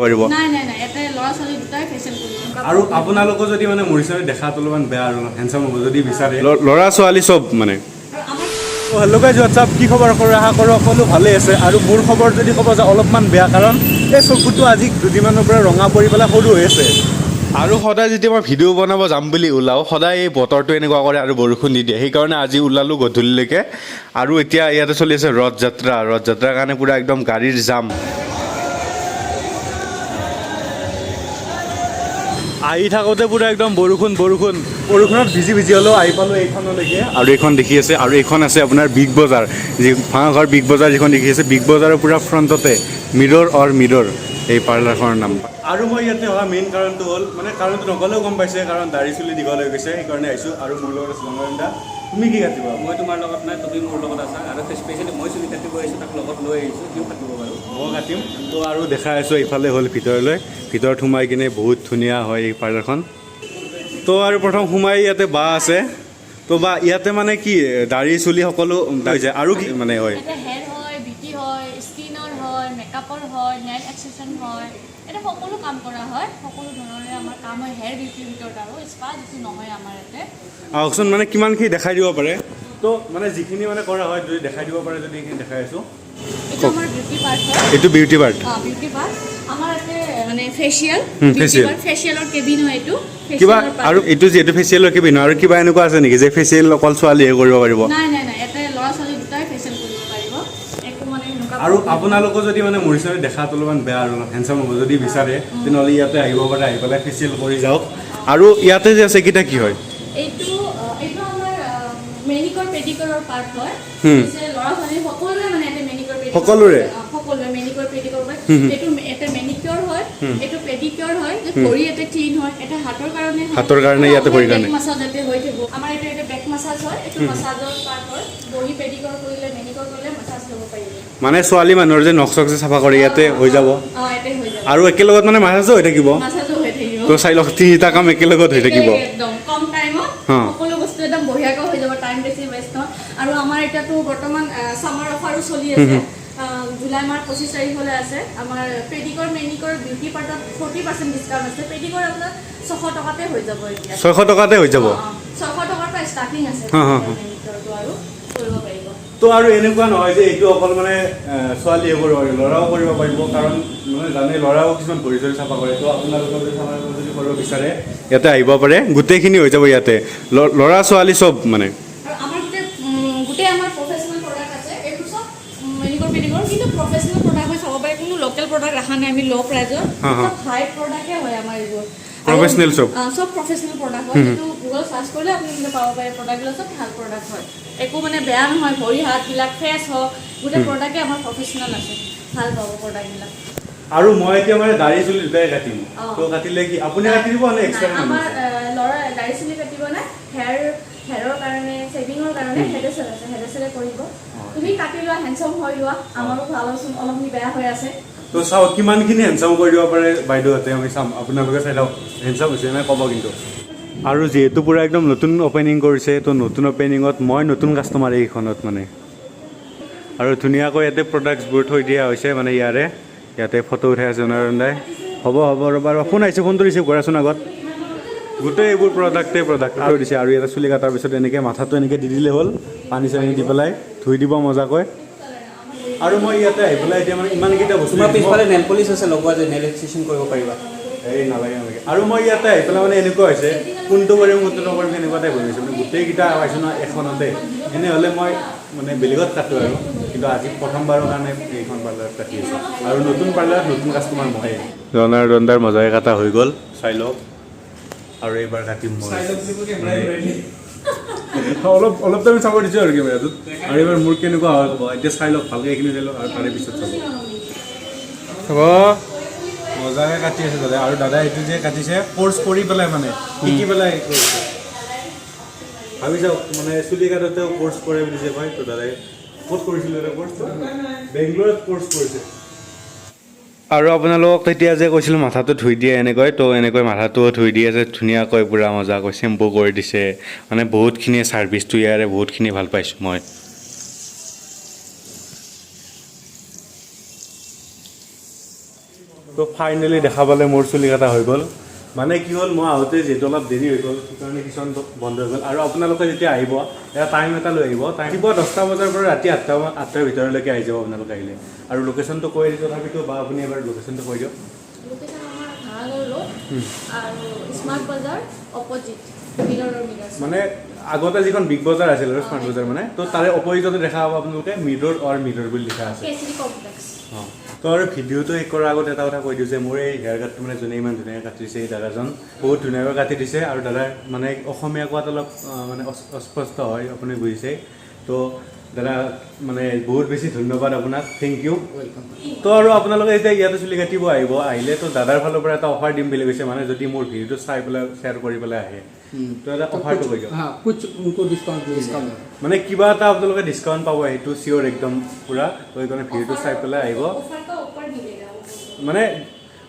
পাৰিব নাই নাই নাই এটা লৰা ছোৱালী দুটাই ফেশন কৰিব আৰু আপোনালোকৰ যদি মানে মৰিছাৰে দেখাত অলপমান বেয়া আৰু হেণ্ডসাম হ'ব যদি বিচাৰে ল'ৰা ছোৱালী চব মানে হেল্ল' গাইজ হোৱাটছআপ কি খবৰ কৰোঁ আশা কৰোঁ সকলো ভালেই আছে আৰু মোৰ খবৰ যদি ক'ব যাওঁ অলপমান বেয়া কাৰণ এই চকুটো আজি দুদিনমানৰ পৰা ৰঙা পৰি পেলাই সৰু হৈ আছে আৰু সদায় যেতিয়া মই ভিডিঅ' বনাব যাম বুলি ওলাওঁ সদায় এই বতৰটো এনেকুৱা কৰে আৰু বৰষুণ দি দিয়ে সেইকাৰণে আজি ওলালোঁ গধূলিলৈকে আৰু এতিয়া ইয়াতে চলি আছে ৰথ যাত্ৰাৰ কাৰণে পূৰা একদম গাড়ীৰ জাম আহি থাকোঁতে পূৰা একদম বৰষুণত ভিজি হ'লেও আহি পালোঁ এইখনলৈকে আৰু এইখন দেখি আছে আৰু এইখন আছে আপোনাৰ বিগ বজাৰ যি ভাঙাঘৰ বিগ বজাৰ যিখন দেখি আছে বিগ বজাৰৰ পূৰা ফ্ৰণ্টতে মিৰ'ৰ এই পাৰ্লাৰখনৰ নাম আৰু মই ইয়াতে অহা মেইন কাৰণটো হ'ল মানে কাৰণটো নক'লেও গম পাইছে কাৰণ দাড়ি চুলি দীঘল হৈ গৈছে সেইকাৰণে আহিছোঁ আৰু মোৰ লগত আছে গংগা তুমি কি কাটিবা মই তোমাৰ লগত নাই তুমি মোৰ লগত আছা আৰু স্পেচিয়েলি মই চুলি কাটিব আহিছোঁ তাক লগত লৈ আহিছোঁ কিয় কাটিব বাৰু মই কাটিম তো আৰু দেখাই আছোঁ এইফালে হ'ল ভিতৰত সোমাই কিনে বহুত ধুনীয়া হয় এই পাৰ্লাৰখন তো আৰু প্ৰথম সোমাই ইয়াতে বা আছে তো বা ইয়াতে মানে কি দাড়ি চুলি সকলো হৈ যায় আৰু কি মানে হয় হেয়াৰ হয় বিউটি হয় স্কিনৰ হয় মেকআপৰ হয় নেইল এক্সটেনশ্যন হয় এটা সকলো কাম কৰা হয় সকলো ধৰণৰে আমাৰ কাম হয় হেয়াৰ বিউটিৰ ভিতৰত আৰু স্পা যিটো নহয় আমাৰ ইয়াতে আহকচোন মানে কিমানখিনি দেখাই দিব পাৰে তো মানে যিখিনি মানে কৰা হয় যদি দেখাই দিব পাৰে যদি এইখিনি দেখাই আছোঁ এইটো আমাৰ বিউটি পাৰ্ট হয় এইটো বিউটি পাৰ্ট বিউটি পাৰ্ট আমাৰ ইয়াতে মানে ফেচিয়েলৰ কেবিন হয় এইটো কিবা আৰু এইটো যিহেতু ফেচিয়েলৰ কেবিন আৰু কিবা এনেকুৱা আছে নেকি যে ফেচিয়েল অকল ছোৱালীহে কৰিব পাৰিব নাই এটা ল'ৰা ছোৱালী দুটাই ফেচিয়েল কৰিব পাৰিব একো মানে আৰু আপোনালোকৰ যদি মানে মৰিছাৰে দেখাত অলপমান বেয়া আৰু হেণ্ডসাম হ'ব যদি বিচাৰে তেনেহ'লে ইয়াতে আহিব পাৰে আহি পেলাই ফেচিয়েল কৰি যাওক আৰু ইয়াতে যে আছে এইকেইটা কি হয় এইটো আমাৰ মেনিকিউৰ পেডিকিউৰৰ পাৰ্ট হয় ল'ৰা ছোৱালী সকলোৰে মানে এটা মেনিকিউৰ সকলোৰে মেনিকিউৰ পেডিকিউৰ হয় এইটো এটা মেনিকিউৰ হয় এইটো পেডিকিউৰ হয় যে ভৰি এটা ক্লিন হয় এটা হাতৰ কাৰণে ইয়াতে ভৰি কাৰণে মাছাজ ইয়াতে হৈ থাকিব আমাৰ এটা বেক মাছাজ হয় এইটো মাছাজৰ পাৰ্ট হয় ভৰি পেডিকিউৰ কৰিলে মেনিকিউৰ কৰিলে মাছাজ ল'ব পাৰিব মানে ছোৱালী মানুহৰ যে নখ চখ যে চাফা কৰে ইয়াতে হৈ যাব আৰু একেলগত মানে মাছাজো হৈ থাকিব তো চাই লওক তিনিটা কাম একেলগত হৈ থাকিব একদম কম টাইমত সকলো বস্তু একদম বঢ়িয়াকৈ হৈ যাব টাইম বেছি ৱেষ্ট নহয় আৰু আমাৰ এতিয়াতো বৰ্তমান সামাৰ অফাৰো চলি আছে জুলাই মাহ 25 তাৰিখলৈ আছে আমাৰ পেডিকিউৰ মেনিকিউৰ বিউটি পাৰ্টত 40% ডিছকাউণ্ট আছে পেডিকিউৰ আপোনাৰ 600 টকাতে হৈ যাব এতিয়া 600 টকাতে হৈ যাব 600 টকাৰ পৰা ষ্টাৰ্টিং আছে মেনিকিউৰটো আৰু কৰিব পাৰিব তো আৰু এনেকুৱা নহয় যে এইটো অকল মানে ছোৱালীয়ে কৰিব পাৰিব ল'ৰাও কৰিব পাৰিব কাৰণ মানে জানে ল'ৰাও কিছুমান ভৰি চৰি চাফা কৰে তো আপোনালোকৰ যদি কৰিব বিচাৰে ইয়াতে আহিব পাৰে গোটেইখিনি হৈ যাব ইয়াতে ল'ৰা ছোৱালী চব মানে গোটেই আমাৰ প্ৰফেচনেল প্ৰডাক্ট আছে এইটো চব মেনিকিউৰ পেডিকিউৰ কিন্তু প্ৰফেচনেল প্ৰডাক্ট হয় চাব পাৰে কোনো লোকেল প্ৰডাক্ট ৰাখা নাই আমি ল' প্ৰাইজৰ চব হাই প্ৰডাক্টে হয় আমাৰ এইবোৰ প্ৰফেচনেল চব প্ৰফেচনেল প্ৰডাক্ট হয় কিন্তু গুগল চাৰ্চ কৰিলে আপুনি কিন্তু পাব পাৰে প্ৰডাক্টবিলাক চব ভাল প্ৰডাক্ট হয় একো মানে বেয়া নহয় ভৰি হাতবিলাক ফ্ৰেছ হওক গোটেই প্ৰডাক্টে আমাৰ প্ৰফেচনেল আছে ভাল পাব প্ৰডাক্টবিলাক আৰু মই এতিয়া মানে দাড়ি চুলি দুটাই কাটিম তো কাটিলে কি আপুনি কাটি দিব নে এক্সট্ৰা আমাৰ ল'ৰা দাড়ি চুলি কাটিব না হেয়াৰৰ কাৰণে ছেভিঙৰ কাৰণে হেডেচেলে কৰিব তুমি কাটি লোৱা হেণ্ডসাম হৈ লোৱা আমাৰো ভাল হৈছে অলপনি বেয়া হৈ আছে তো চাও কিমানখিনি হেণ্ডসাম কৰি দিব পাৰে বাইদেউহঁতে আমি চাম আপোনালোকে চাই লওক হেণ্ডসাম হৈছে নে ক'ব কিন্তু আৰু যিহেতু পূৰা একদম নতুন অপেনিং কৰিছে তো নতুন অপেনিঙত মই নতুন কাষ্টমাৰ এইখনত মানে আৰু ধুনীয়াকৈ ইয়াতে প্ৰডাক্টছবোৰ থৈ দিয়া হৈছে মানে ইয়াতে ফটো উঠাই আছে ৰন্দাই হ'ব ৰ'বা ফোন আহিছে ফোনটো ৰিচিভ কৰাচোন আগত গোটেই এইবোৰ প্ৰডাক্টে থৈ দিছে আৰু ইয়াতে চুলি কটাৰ পিছত এনেকৈ মাথাটো এনেকৈ দি দিলে হ'ল পানী চানী দি পেলাই ধুই দিব মজাকৈ আৰু মই ইয়াতে আহি পেলাই এতিয়া মানে ইমানকেইটা বস্তু তোমাৰ পিছফালে নেল পলিচ আছে লগোৱা যে নেল এক্সটেনশ্যন কৰিব পাৰিবা এই নালাগে আৰু মই ইয়াতে আহি পেলাই মানে এনেকুৱা হৈছে কোনটো কৰিম এনেকুৱা টাইপ হৈ গৈছে মানে গোটেইকেইটা পাইছোঁ ন এখনতে এনেহ'লে মই মানে বেলেগত কাটো আৰু কিন্তু আজি প্ৰথমবাৰৰ কাৰণে এইখন পাৰ্লাৰত কাটি আছোঁ আৰু নতুন পাৰ্লাৰত নতুন কাষ্টমাৰ মই ৰন্দাৰ মজাকৈ কটা হৈ গ'ল চাই লওক আৰু এইবাৰ কাটিম মই অলপ টাইম চাব দিছোঁ আৰু কেমেৰাটোত আৰু এইবাৰ মোৰ কেনেকুৱা হয় ক'ব এতিয়া চাই লওক ভালকৈ এইখিনি চাই লওক আৰু তাৰে পিছত চাব হ'ব মজাকৈ কাটি আছে দাদা আৰু দাদাই এইটো যে কাটিছে কোৰ্চ কৰি পেলাই মানে শিকি পেলাই কৰিছে ভাবি যাওক মানে চুলি কাটোতেও কোৰ্চ কৰে বুলি যে কয় তো দাদাই ক'ত কৰিছিল এটা কোৰ্চটো বেংগলোৰত কোৰ্চ কৰিছে আৰু আপোনালোকক তেতিয়া যে কৈছিলোঁ মাথাটো ধুই দিয়ে এনেকৈ তো এনেকৈ মাথাটোও ধুই দিয়ে যে ধুনীয়াকৈ পূৰা মজাকৈ চেম্পু কৰি দিছে মানে বহুতখিনি ছাৰ্ভিচটো ইয়াৰে বহুতখিনি ভাল পাইছোঁ মই তো ফাইনেলি দেখা পালে মোৰ চুলি কাটা হৈ গ'ল মানে কি হ'ল মই আহোঁতে যিহেতু অলপ দেৰি হৈ গ'ল সেইকাৰণে কিছুমান বন্ধ হৈ গ'ল আৰু আপোনালোকে যেতিয়া আহিব এটা টাইম এটা লৈ আহিব ৰাতিপুৱা 10টা বজাৰ পৰা ৰাতি 8টাৰ ভিতৰলৈকে আহি যাব আপোনালোকে আহিলে আৰু লোকেশ্যনটো কৈ দিছোঁ তথাপিতো বা আপুনি এবাৰ লোকেশ্যনটো কৈ দিয়ক লোকেশ্যন আমাৰ ভাঙাগড় ৰোড আৰু স্মাৰ্ট বজাৰ অপজিট মিৰৰৰ মানে আগতে যিখন বিগ বজাৰ আছিল আৰু স্মাৰ্ট বজাৰ মানে তো তাৰে অপজিটতে দেখা পাব আপোনালোকে মিৰৰ বুলি লিখা আছে কেচৰি কমপ্লেক্স তো আৰু ভিডিঅ'টো শেষ কৰাৰ আগত এটা কথা কৈ দিওঁ যে মোৰ এই হেয়াৰ কাটটো মানে যোনে ইমান ধুনীয়াকৈ কাটি দিছে এই দাদাজন বহুত ধুনীয়াকৈ কাটি দিছে আৰু দাদাৰ মানে অসমীয়া কোৱাত অলপ মানে অস্পষ্ট হয় আপুনি বুজিছে তো দাদা মানে বহুত বেছি ধন্যবাদ আপোনাক থেংক ইউ তো আৰু আপোনালোকে এতিয়া ইয়াতে চুলি কাটিব আহিলে তো দাদাৰ ফালৰ পৰা এটা অফাৰ দিম বুলি কৈছে মানে যদি মোৰ ভিডিঅ'টো চাই পেলাই শ্বেয়াৰ কৰি পেলাই আহে তো এটা অফাৰটো কৈ দিয়ক মানে কিবা এটা আপোনালোকে ডিছকাউণ্ট পাব সেইটো চিয়'ৰ একদম পুৰা তো সেইকাৰণে ভিডিঅ'টো চাই পেলাই আহিব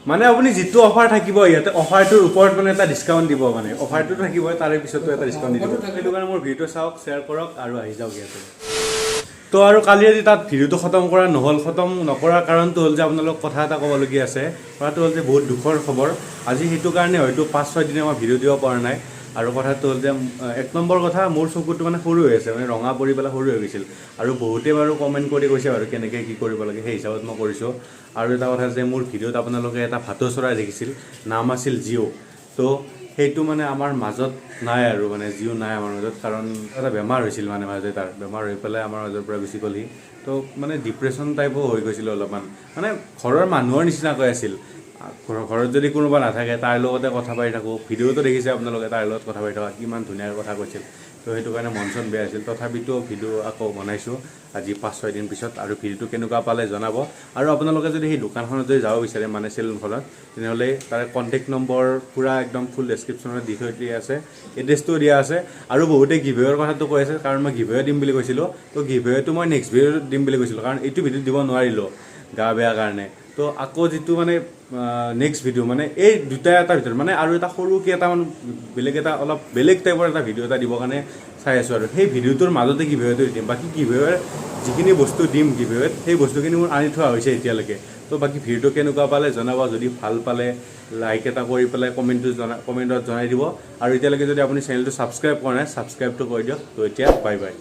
মানে আপুনি যিটো অফাৰ থাকিব ইয়াতে অফাৰটোৰ ওপৰত মানে এটা ডিছকাউণ্ট দিব মানে অফাৰটো থাকিবই তাৰে পিছতো এটা ডিছকাউণ্ট দিব সেইটো কাৰণে মোৰ ভিডিঅ'টো চাওক শ্বেয়াৰ কৰক আৰু আহি যাওক ইয়াতে তো আৰু কালি আজি তাত ভিডিঅ'টো খতম কৰা নহ'ল খতম নকৰাৰ কাৰণটো হ'ল যে আপোনালোক কথা এটা ক'বলগীয়া আছে কথাটো হ'ল যে বহুত দুখৰ খবৰ আজি সেইটো কাৰণে হয়তো 5-6 দিনে মই ভিডিঅ' দিব পৰা নাই আৰু কথাটো হ'ল যে 1 নম্বৰ কথা মোৰ চকুটো মানে সৰু হৈ আছে মানে ৰঙা পৰি পেলাই সৰু হৈ গৈছিল আৰু বহুতে বাৰু কমেণ্ট কৰি কৈছে বাৰু কেনেকৈ কি কৰিব লাগে সেই হিচাপত মই কৰিছোঁ আৰু এটা কথা যে মোৰ ভিডিঅ'ত আপোনালোকে এটা ভাটৌ চৰাই দেখিছিল নাম আছিল জিঅ' তো সেইটো মানে আমাৰ মাজত নাই আৰু মানে জিঅ' নাই আমাৰ মাজত কাৰণ এটা বেমাৰ হৈছিল মানে মাজতে তাৰ বেমাৰ হৈ পেলাই আমাৰ মাজৰ পৰা গুচি গ'লহি তো মানে ডিপ্ৰেশ্যন টাইপো হৈ গৈছিল অলপমান মানে ঘৰৰ মানুহৰ নিচিনাকৈ আছিল ঘৰত যদি কোনোবা নাথাকে তাৰ লগতে কথা পাতি থাকোঁ ভিডিঅ'টো দেখিছে আপোনালোকে তাৰ লগত কথা পাতি থকা কিমান ধুনীয়াকৈ কথা কৈছিল তো সেইটো কাৰণে মন চন বেয়া আছিল তথাপিতো ভিডিঅ' আকৌ বনাইছোঁ আজি 5-6 দিন পিছত আৰু ভিডিঅ'টো কেনেকুৱা পালে জনাব আৰু আপোনালোকে যদি সেই দোকানখনত যদি যাব বিচাৰে মানে চেলুনখনত তেনেহ'লে তাৰে কণ্টেক্ট নম্বৰ পূৰা একদম ফুল ডেছক্ৰিপশ্যনত দি থৈ দিয়া আছে এড্ৰেছটোও দিয়া আছে আৰু বহুতে গিভৱেৰ কথাটো কৈ আছে কাৰণ মই গিভৱে দিম বুলি কৈছিলোঁ তো গিভৱেটো মই নেক্সট ভিডিঅ'ত দিম বুলি কৈছিলোঁ কাৰণ এইটো ভিডিঅ'ত দিব নোৱাৰিলোঁ গা বেয়া কাৰণে তো আকৌ যিটো মানে নেক্সট ভিডিঅ' মানে এই দুটা এটা ভিতৰত মানে আৰু এটা সৰুকৈ এটা মানে অলপ বেলেগ টাইপৰ এটা ভিডিঅ' এটা দিবৰ কাৰণে চাই আছোঁ আৰু সেই ভিডিঅ'টোৰ মাজতে গিভৱেটো দিম বাকী গিভৱেৰ যিখিনি বস্তু দিম গিভৱেত সেই বস্তুখিনি মোৰ আনি থোৱা হৈছে এতিয়ালৈকে তো বাকী ভিডিঅ'টো কেনেকুৱা পালে জনাব যদি ভাল পালে লাইক এটা কৰি পেলাই কমেণ্টত জনাই দিব আৰু এতিয়ালৈকে যদি আপুনি চেনেলটো ছাবস্ক্ৰাইব কৰা নাই ছাবস্ক্ৰাইবটো কৰি দিয়ক তো এতিয়া বাই বাই